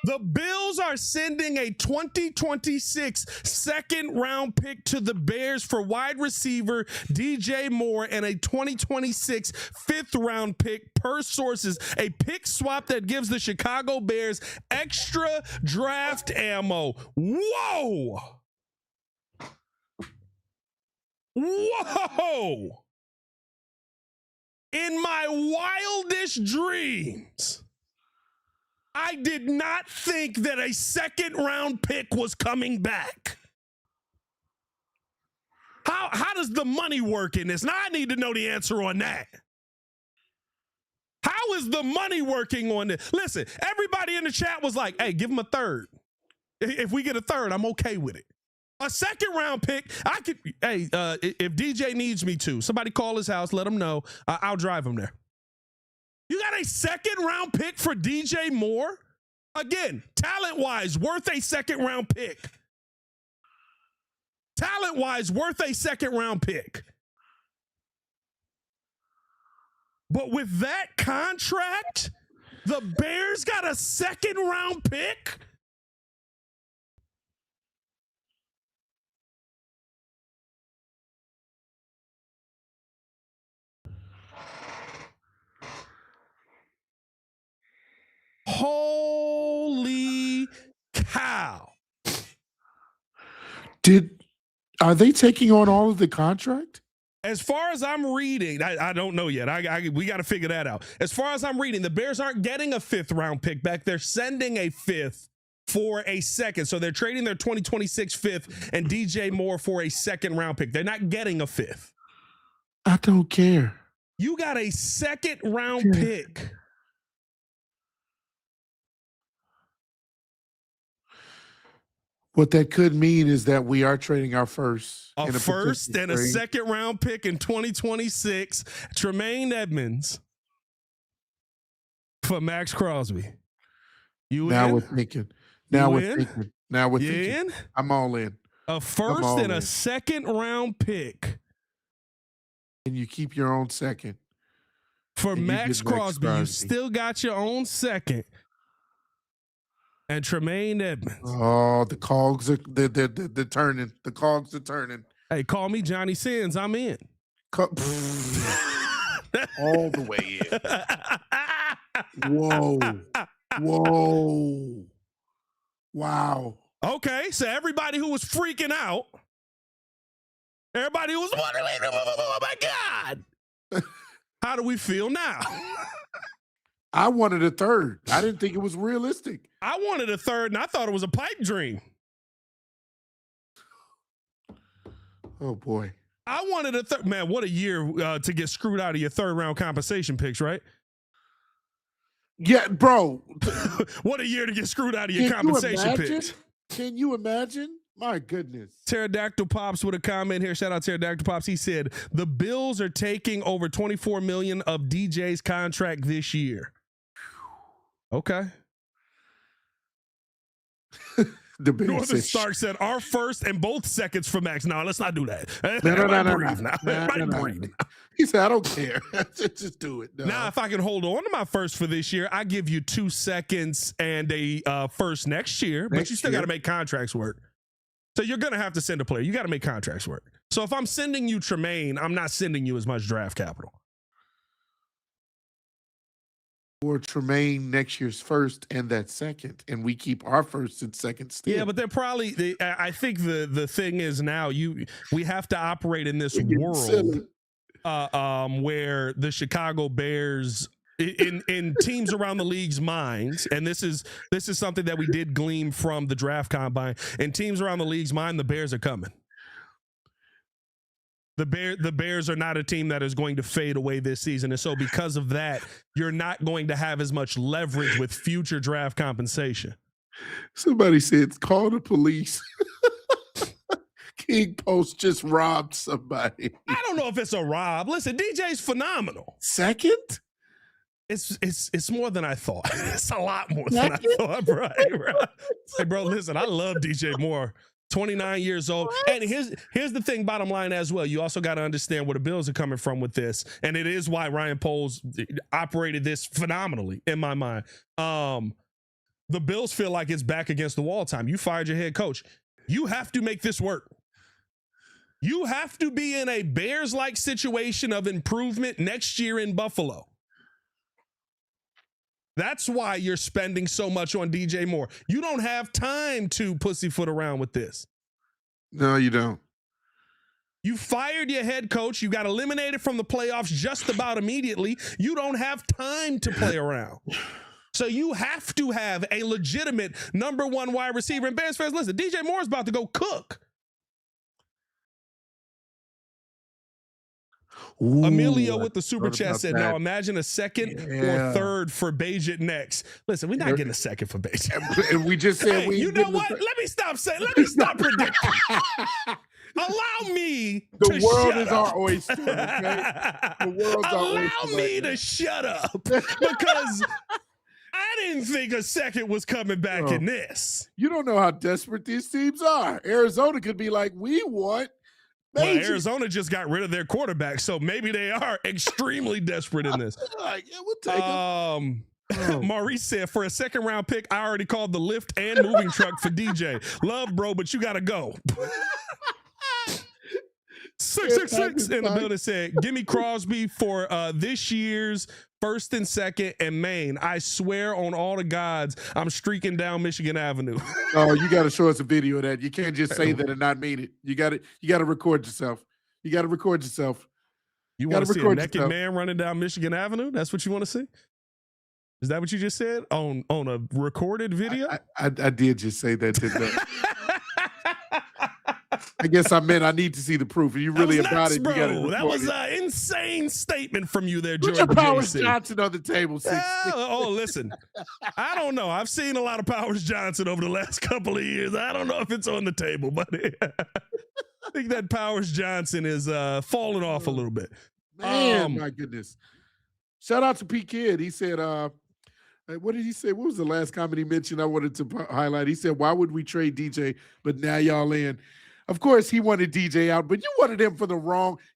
The Bills are sending a 2026 second round pick to the Bears for wide receiver DJ Moore and a 2026 fifth round pick per sources. A pick swap that gives the Chicago Bears extra draft ammo. Whoa. Whoa! In my wildest dreams, I did not think that a second round pick was coming back. How does the money work in this? Now I need to know the answer on that. How is the money working on this? Listen, everybody in the chat was like, hey, give him a third. If we get a third, I'm okay with it. A second round pick, I could. Hey, if DJ needs me to, somebody call his house, let him know. I'll drive him there. You got a second round pick for DJ Moore? Again, talent wise, worth a second round pick. Talent wise, worth a second round pick. But with that contract, the Bears got a second round pick? Holy cow. Are they taking on all of the contract? As far as I'm reading, I don't know yet. We got to figure that out. As far as I'm reading, the Bears aren't getting a fifth round pick back. They're sending a fifth for a second. So they're trading their 2026 fifth and DJ Moore for a second round pick. They're not getting a fifth. I don't care. You got a second round pick. What that could mean is that we are trading our first. A first and a second round pick in 2026. Tremaine Edmonds for Maxx Crosby. We're thinking. Now we're thinking. In? I'm all in. A first and a second round pick. And you keep your own second. For Maxx Crosby. You still got your own second. And Tremaine Edmonds. Oh, the cogs are they're turning. The cogs are turning. Hey, call me Johnny Sins. I'm in. All the way in. Whoa. Wow. Okay, so everybody who was freaking out, everybody who was wondering, oh my God. How do we feel now? I wanted a third. I didn't think it was realistic. I wanted a third, and I thought it was a pipe dream. Oh, boy. I wanted a third. Man, what a year to get screwed out of your third-round compensation picks, right? Yeah, bro. What a year to get screwed out of your compensation picks. Can you imagine? My goodness. Pterodactyl Pops with a comment here. Shout out Pterodactyl Pops. He said, the Bills are taking over $24 million of DJ's contract this year. Okay. The Bills Northern Stark said, our first and both seconds for Max. No, let's not do that. No. He said, I don't care. Just do it. No. Now, if I can hold on to my first for this year, I give you 2 seconds and a first next year, but you still got to make contracts work. So you're going to have to send a player. You got to make contracts work. So if I'm sending you Tremaine, I'm not sending you as much draft capital. Or Tremaine next year's first and that second, and we keep our first and second still. Yeah, but they're probably. I think the thing is now we have to operate in this world where the Chicago Bears in teams around the league's minds, and this is something that we did glean from the draft combine. In teams around the league's mind, the Bears are coming. The Bears are not a team that is going to fade away this season. And so because of that, you're not going to have as much leverage with future draft compensation. Somebody said, call the police. King Post just robbed somebody. I don't know if it's a rob. Listen, DJ's phenomenal. Second? It's more than I thought. It's a lot more than I thought, bro. Hey, bro, listen, I love DJ Moore. 29 years old. And here's the thing, bottom line as well. You also got to understand where the Bills are coming from with this. And it is why Ryan Poles operated this phenomenally in my mind. The Bills feel like it's back against the wall time. You fired your head coach. You have to make this work. You have to be in a Bears-like situation of improvement next year in Buffalo. That's why you're spending so much on DJ Moore. You don't have time to pussyfoot around with this. No, you don't. You fired your head coach. You got eliminated from the playoffs just about immediately. You don't have time to play around. So you have to have a legitimate number one wide receiver. And Bears fans, listen, DJ Moore's about to go cook. Ooh, Emilio with the super chat said, now imagine a second or third for Bajit next. Listen, we're not getting a second for Bajit. And we just said you know what? Let me stop predicting. Allow me the world is our oyster, okay? The world's our oyster. Allow me to shut up because I didn't think a second was coming back in this. You don't know how desperate these teams are. Arizona could be like, we want Well, Arizona just got rid of their quarterback, so maybe they are extremely desperate in this. Like, yeah, we'll take them. Maurice said, for a second round pick, I already called the lift and moving truck for DJ. Love, bro, but you got to go. 666 in the building said, give me Crosby for this year's first and second and main. I swear on all the gods, I'm streaking down Michigan Avenue. Oh, you got to show us a video of that. You can't just say that and not mean it. You got to record yourself. You got to record yourself. You want to see a naked man running down Michigan Avenue? That's what you want to see? Is that what you just said on a recorded video? I did just say that, didn't I? I guess I meant I need to see the proof. Are you really about it? Bro. That was an insane statement from you there, George. Put your Powers Johnson on the table. Listen, I don't know. I've seen a lot of Powers Johnson over the last couple of years. I don't know if it's on the table, but I think that Powers Johnson is falling off a little bit. Man, my goodness. Shout out to P. Kidd. He said, what did he say? What was the last comment he mentioned I wanted to highlight? He said, why would we trade DJ, but now y'all in? Of course, he wanted DJ out, but you wanted him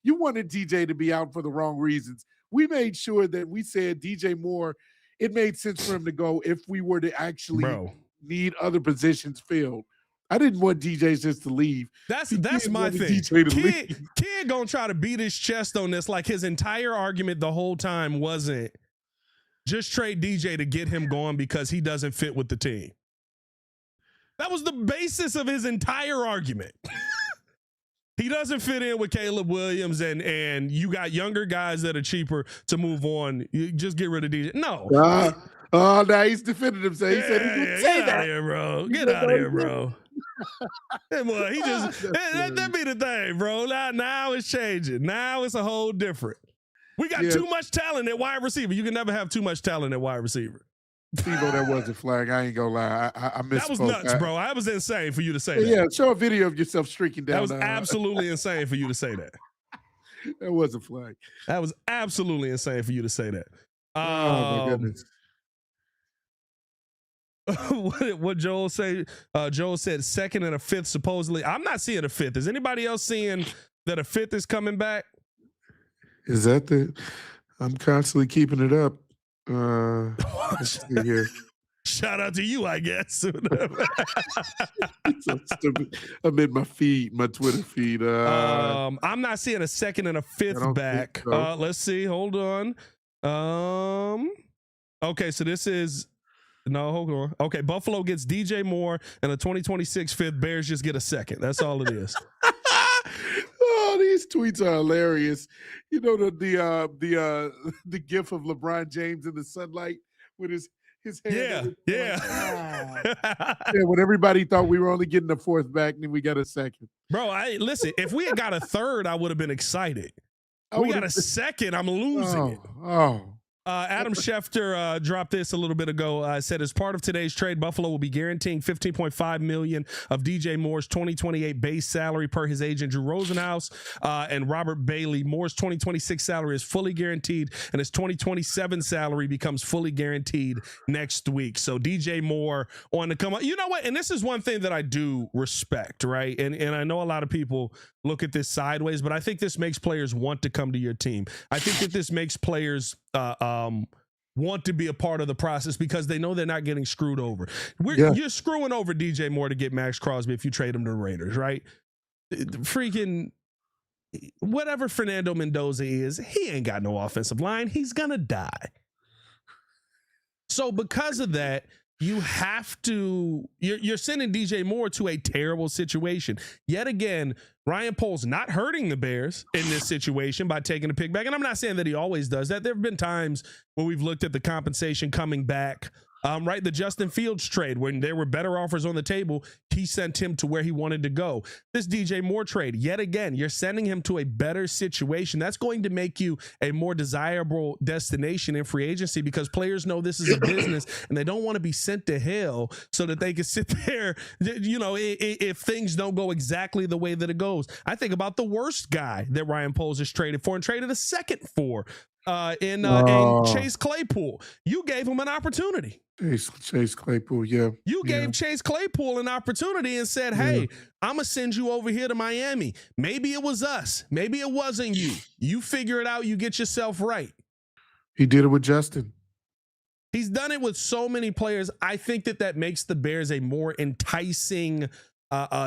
you wanted DJ to be out for the wrong reasons. We made sure that we said DJ Moore, it made sense for him to go if we were to actually need other positions filled. I didn't want DJ just to leave. That's my thing. DJ to leave. Kid gonna try to beat his chest on this, like his entire argument the whole time wasn't just trade DJ to get him going because he doesn't fit with the team. That was the basis of his entire argument. He doesn't fit in with Caleb Williams, and you got younger guys that are cheaper to move on. You just get rid of DJ. No. Now he's defending himself. He said he didn't say that. Get out of here, bro. Get out of here, bro. Hey, boy, he just that be the thing, bro. Now it's changing. Now it's a whole different. We got too much talent at wide receiver. You can never have too much talent at wide receiver. Tebow, that was a flag. I ain't gonna lie. I missed. That was nuts, bro. That was insane for you to say that. Yeah, show a video of yourself streaking down. That was absolutely insane for you to say that. That was a flag. That was absolutely insane for you to say that. Oh my goodness. What Joel say? Joel said second and a fifth supposedly. I'm not seeing a fifth. Is anybody else seeing that a fifth is coming back? Is that I'm constantly keeping it up. Let's see here. Shout out to you, I guess. So stupid. I'm in my feed, my Twitter feed. I'm not seeing a second and a fifth back. So. Let's see. Hold on. Okay, so this is hold on. Okay, Buffalo gets DJ Moore and a 2026 fifth. Bears just get a second. That's all it is. Oh, these tweets are hilarious. You know the gif of LeBron James in the sunlight with his hand. Yeah. When everybody thought we were only getting a fourth back, then we got a second. Bro, listen. If we had got a third, I would have been excited. We got a second. I'm losing it. Adam Schefter dropped this a little bit ago. Said as part of today's trade, Buffalo will be guaranteeing $15.5 million of DJ Moore's 2028 base salary per his agent Drew Rosenhaus and Robert Bailey. Moore's 2026 salary is fully guaranteed, and his 2027 salary becomes fully guaranteed next week. So DJ Moore on to come up. You know what? And this is one thing that I do respect, right? And I know a lot of people look at this sideways, but I think this makes players want to come to your team. I think that this makes players want to be a part of the process because they know they're not getting screwed over. You're screwing over DJ Moore to get Maxx Crosby if you trade him to the Raiders, right? Freaking whatever Fernando Mendoza is, he ain't got no offensive line. He's gonna die. So because of that, you have to, you're sending DJ Moore to a terrible situation. Yet again, Ryan Poles not hurting the Bears in this situation by taking a pick back. And I'm not saying that he always does that. There have been times where we've looked at the compensation coming back. Right, the Justin Fields trade, when there were better offers on the table, he sent him to where he wanted to go. This DJ Moore trade, yet again, you're sending him to a better situation. That's going to make you a more desirable destination in free agency because players know this is a business and they don't want to be sent to hell so that they can sit there, you know, if things don't go exactly the way that it goes. I think about the worst guy that Ryan Poles has traded for and traded a second for in Chase Claypool. You gave him an opportunity. Chase Claypool, yeah. You gave Chase Claypool an opportunity and said, hey, I'm going to send you over here to Miami. Maybe it was us. Maybe it wasn't you. You figure it out. You get yourself right. He did it with Justin. He's done it with so many players. I think that makes the Bears a more enticing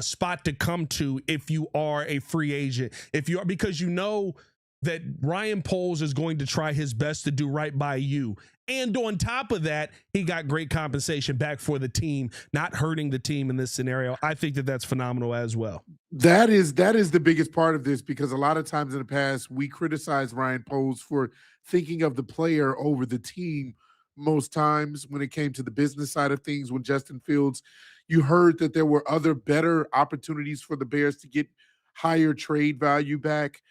spot to come to if you are a free agent. If you are, because you know that Ryan Poles is going to try his best to do right by you. And on top of that, he got great compensation back for the team, not hurting the team in this scenario. I think that's phenomenal as well. That is the biggest part of this, because a lot of times in the past, we criticize Ryan Poles for thinking of the player over the team. Most times when it came to the business side of things, when Justin Fields, you heard that there were other better opportunities for the Bears to get higher trade value back.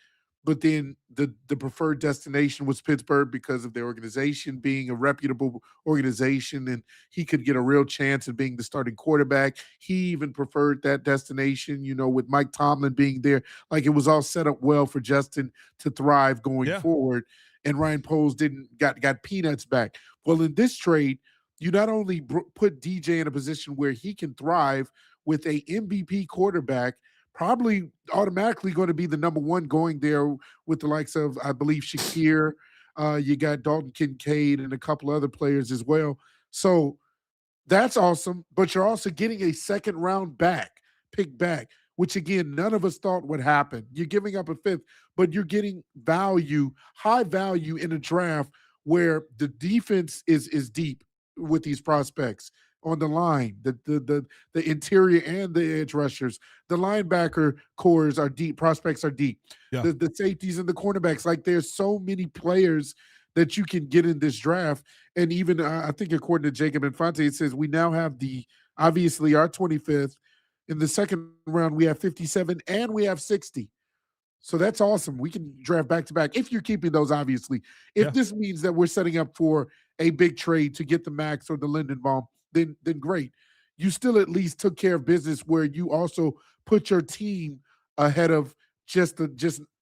But then the preferred destination was Pittsburgh because of their organization being a reputable organization, and he could get a real chance of being the starting quarterback. He even preferred that destination, you know, with Mike Tomlin being there. Like, it was all set up well for Justin to thrive going forward. And Ryan Poles got peanuts back. Well, in this trade, you not only put DJ in a position where he can thrive with a MVP quarterback, probably automatically going to be the number one going there with the likes of, I believe, Shakir. You got Dalton Kincaid and a couple other players as well. So that's awesome. But you're also getting a second round back. pick back, which again, none of us thought would happen. You're giving up a 5th, but you're getting value, high value in a draft where the defense is deep with these prospects on the line, the interior and the edge rushers. The linebacker cores are deep, prospects are deep. Yeah. The safeties and the cornerbacks, like there's so many players that you can get in this draft. And even I think according to Jacob Infante, it says we now have obviously our 25th. In the second round, we have 57 and we have 60. So that's awesome. We can draft back-to-back if you're keeping those, obviously. If this means that we're setting up for a big trade to get the Maxx or the Lindenbaum, then great. You still at least took care of business where you also put your team ahead of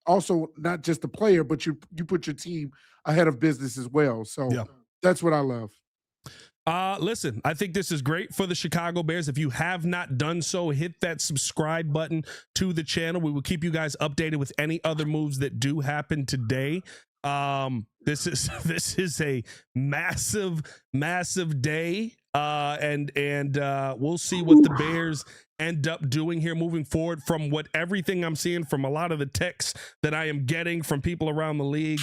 also not just the player, but you put your team ahead of business as well. So that's what I love. Listen, I think this is great for the Chicago Bears. If you have not done so, hit that subscribe button to the channel. We will keep you guys updated with any other moves that do happen today. This is a massive day. And we'll see what the Bears end up doing here moving forward. From everything I'm seeing from a lot of the texts that I am getting from people around the league,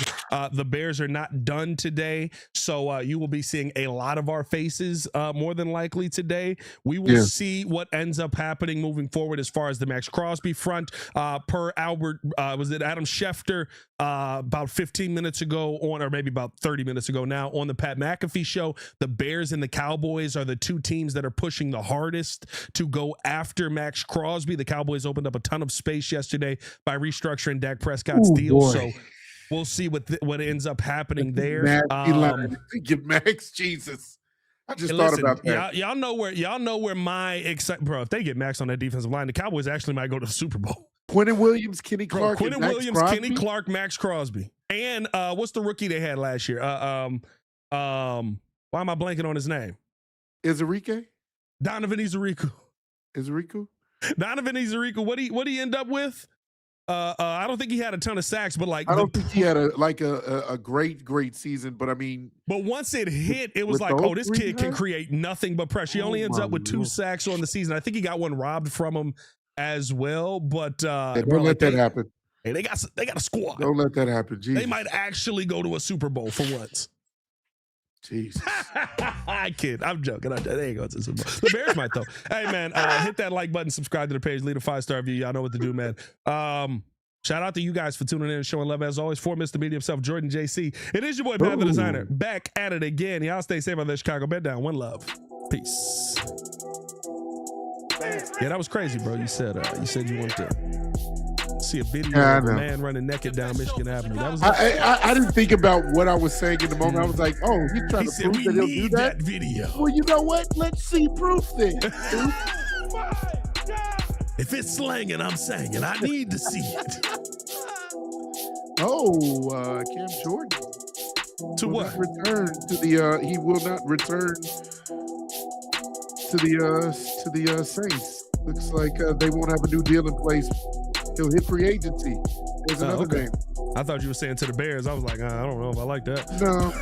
the Bears are not done today. So you will be seeing a lot of our faces more than likely today. We will see what ends up happening moving forward as far as the Maxx Crosby front. Per Albert, was it Adam Schefter about 15 minutes ago or maybe about 30 minutes ago now on the Pat McAfee show, the Bears and the Cowboys are the two teams that are pushing the hardest to go after Maxx Crosby. The Cowboys opened up a ton of space yesterday by restructuring Dak Prescott's deal. Boy. So we'll see what ends up happening there. Give Maxx, Jesus. I just thought about that. Y'all know where my excitement, bro. If they get Maxx on that defensive line, the Cowboys actually might go to the Super Bowl. Quinnen Williams, Kenny Clark, Kenny Clark, Maxx Crosby, and what's the rookie they had last year? Why am I blanking on his name? Donovan Izuriku. Donovan Izuriku. What he end up with? I don't think he had a ton of sacks, but I don't think he had a great season. But I mean, but once it hit, it was like, oh, this kid can create nothing but pressure. He only ends up with 2 sacks on the season. I think he got one robbed from him as well. But don't let that happen. Hey, they got a squad. Don't let that happen. Jesus. They might actually go to a Super Bowl for once. Jesus. I kid. I'm joking. They ain't going to the Super Bowl. The Bears might, though. Hey, man, hit that like button, subscribe to the page, leave a 5-star review. Y'all know what to do, man. Shout out to you guys for tuning in and showing love as always. For Mr. Media himself, Jordan JC. It is your boy, Pat the Designer, back at it again. Y'all stay safe out there, Chicago. Bed down. One love. Peace. Yeah, that was crazy, bro. You said you wanted to see a video of a man running naked down Michigan Avenue. That was I didn't think about what I was saying in the moment. I was like, oh, he's trying to prove that he'll do that video. Well, you know what? Let's see proof then. If it's slanging, I'm saying I need to see it. Cam Jordan. To what? Return to the he will not return to the Saints. Looks like they won't have a new deal in place. He'll hit free agency. There's another name. I thought you were saying to the Bears. I was like, I don't know if I like that. No.